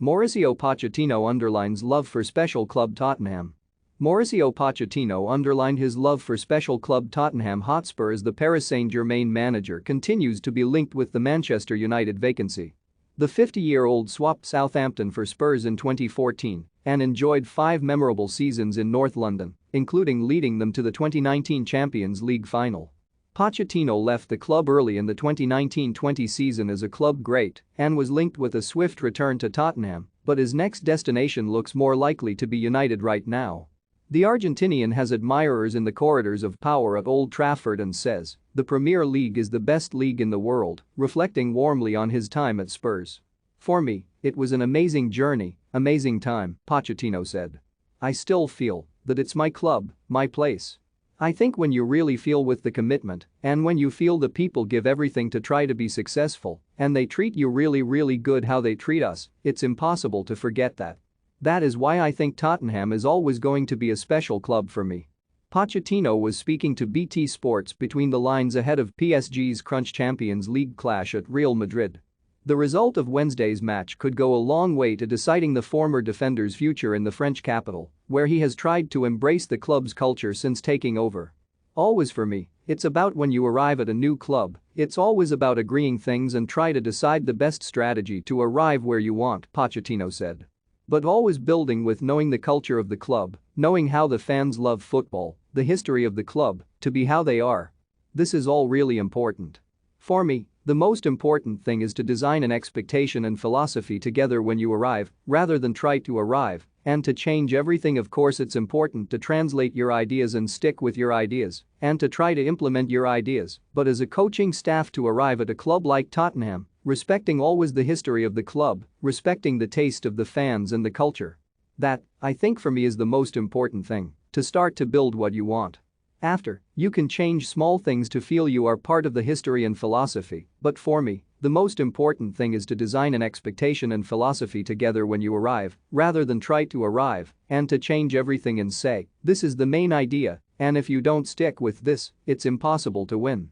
Mauricio Pochettino underlines love for special club Tottenham. Mauricio Pochettino underlined his love for special club Tottenham Hotspur as the Paris Saint-Germain manager continues to be linked with the Manchester United vacancy. The 50-year-old swapped Southampton for Spurs in 2014 and enjoyed 5 memorable seasons in North London, including leading them to the 2019 Champions League final. Pochettino left the club early in the 2019-20 season as a club great and was linked with a swift return to Tottenham, but his next destination looks more likely to be United right now. The Argentinian has admirers in the corridors of power at Old Trafford and says, "The Premier League is the best league in the world," reflecting warmly on his time at Spurs. "For me, it was an amazing journey, amazing time," Pochettino said. "I still feel that it's my club, my place. I think when you really feel with the commitment and when you feel the people give everything to try to be successful and they treat you really good how they treat us, it's impossible to forget that. That is why I think Tottenham is always going to be a special club for me." Pochettino was speaking to BT Sports between the lines ahead of PSG's crunch Champions League clash at Real Madrid. The result of Wednesday's match could go a long way to deciding the former defender's future in the French capital, where he has tried to embrace the club's culture since taking over. "Always for me, it's about when you arrive at a new club, it's always about agreeing things and try to decide the best strategy to arrive where you want," Pochettino said. "But always building with knowing the culture of the club, knowing how the fans love football, the history of the club, to be how they are. This is all really important. For me, the most important thing is to design an expectation and philosophy together when you arrive, rather than try to arrive and to change everything. Of course it's important to translate your ideas and stick with your ideas and to try to implement your ideas, but as a coaching staff to arrive at a club like Tottenham, respecting always the history of the club, respecting the taste of the fans and the culture. That, I think for me is the most important thing, to start to build what you want. After, you can change small things to feel you are part of the history and philosophy, but for me, the most important thing is to design an expectation and philosophy together when you arrive, rather than try to arrive and to change everything and say, this is the main idea, and if you don't stick with this, it's impossible to win."